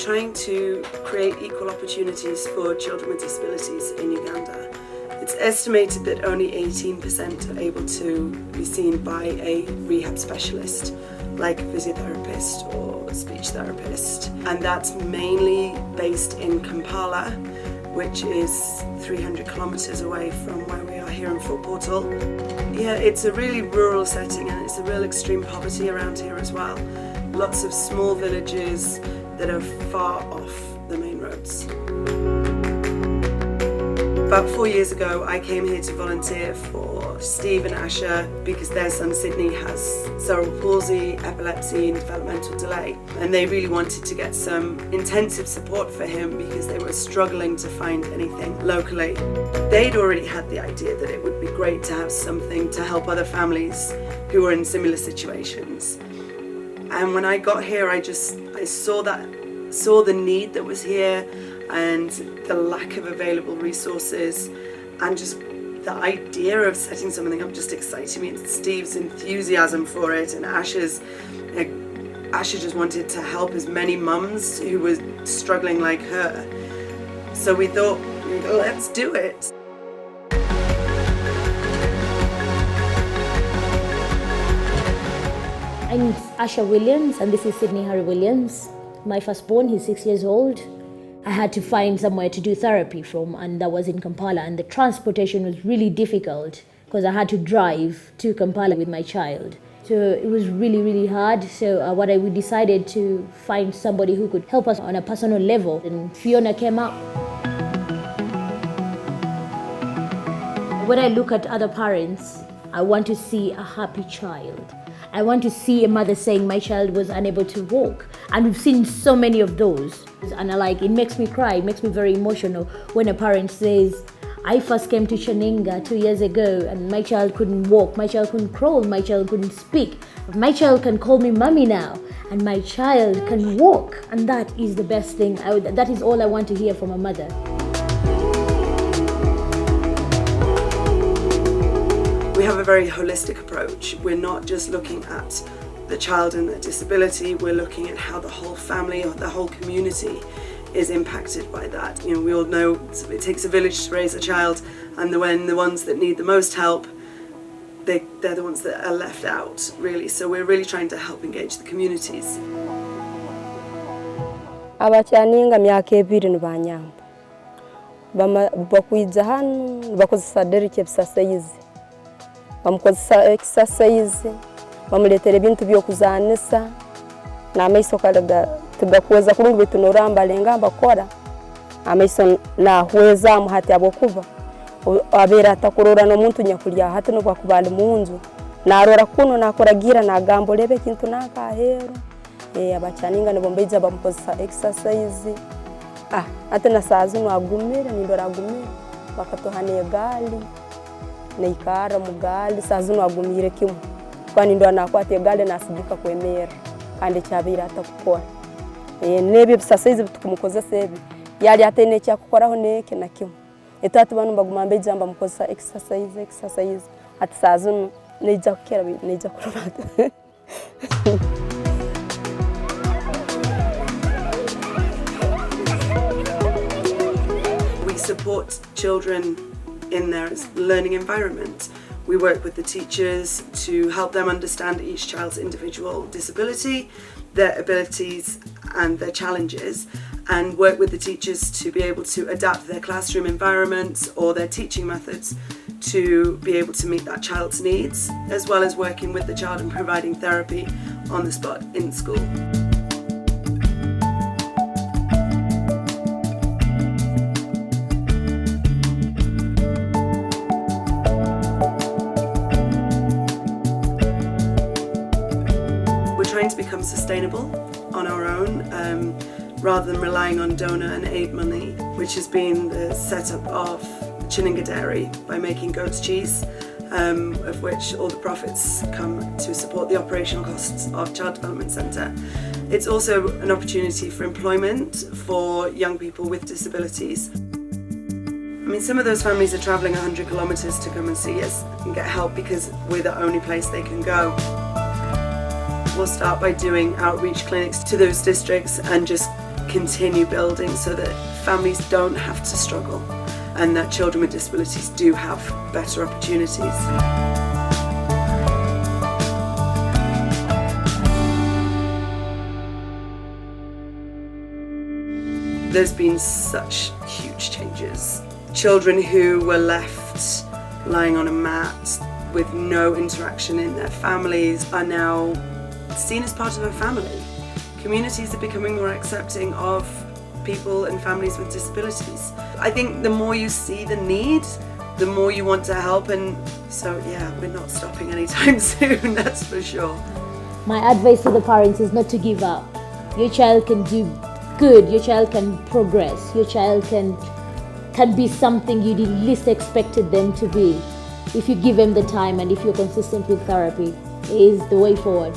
trying to create equal opportunities for children with disabilities in Uganda. It's estimated that only 18% are able to be seen by a rehab specialist, like a physiotherapist or a speech therapist. And that's mainly based in Kampala, which is 300 kilometers away from where we are here in Fort Portal. Yeah, it's a really rural setting and it's a real extreme poverty around here as well. Lots of small villages that are far off the main roads. About 4 years ago, I came here to volunteer for Steve and Asha because their son Sidney has cerebral palsy, epilepsy and developmental delay. And they really wanted to get some intensive support for him because they were struggling to find anything locally. They'd already had the idea that it would be great to have something to help other families who were in similar situations. And when I got here, I saw the need that was here and the lack of available resources, and just the idea of setting something up just excited me. And Steve's enthusiasm for it, and Asha just wanted to help as many mums who were struggling like her. So we thought, let's do it. I'm Asha Williams and this is Sidney Williams. My firstborn, he's 6 years old. I had to find somewhere to do therapy from, and that was in Kampala, and the transportation was really difficult because I had to drive to Kampala with my child. So it was really hard. So we decided to find somebody who could help us on a personal level, and Fiona came up. When I look at other parents, I want to see a happy child. I want to see a mother saying my child was unable to walk. And we've seen so many of those. And it makes me cry, it makes me very emotional when a parent says, I first came to Kyaninga 2 years ago and my child couldn't walk, my child couldn't crawl, my child couldn't speak. My child can call me mommy now and my child can walk. And that is the best thing. That is all I want to hear from a mother. We have a very holistic approach. We're not just looking at the child and their disability, we're looking at how the whole family or the whole community is impacted by that. We all know it takes a village to raise a child, and when the ones that need the most help, they're the ones that are left out, really. So we're really trying to help engage the communities. Kyaninga myaka 2 nibanyamba. Bakwiza hano bakozesa Derrick exercise. Bamukozesa exercise. Bamuletera ebintu byokuzanisa n'amaiso kalaga tugakweza kurungu bitu noramba lenga bakora amaiso nahweza muhati abokuva abera atakurora no muntu nyakulya hati no bakubali munzu narora kuno nakoragira nagambo lebe kintu nakahero Kyaninga nibombeiza bamukozesa exercise ate nasazi no agumira nindora agumira bakatohane egali neikara mugali sazi no agumire kimwe kwani ndo anakwata egale nasigika kwemera kandi cyabira atakukora nebe bisasaize tukumukozesa ebi yali atene cyakukoraho neke na kimwe etatu banu bagumambe jamba mukozesa exercise ati sazuno neja kukera neja kurata. We support children in their learning environment. We work with the teachers to help them understand each child's individual disability, their abilities and their challenges, and work with the teachers to be able to adapt their classroom environments or their teaching methods to be able to meet that child's needs, as well as working with the child and providing therapy on the spot in school. Trying to become sustainable on our own rather than relying on donor and aid money, which has been the setup of Kaninga Dairy by making goat's cheese, of which all the profits come to support the operational costs of Child Development Centre. It's also an opportunity for employment for young people with disabilities. Some of those families are travelling 100 kilometres to come and see us and get help because we're the only place they can go. We'll start by doing outreach clinics to those districts and just continue building so that families don't have to struggle and that children with disabilities do have better opportunities. There's been such huge changes. Children who were left lying on a mat with no interaction in their families are now seen as part of a family. Communities are becoming more accepting of people and families with disabilities. I think the more you see the need, the more you want to help, and so yeah, we're not stopping anytime soon, that's for sure. My advice to the parents is not to give up. Your child can do good, your child can progress, your child can be something you least expected them to be. If you give them the time and if you're consistent with therapy, it is the way forward.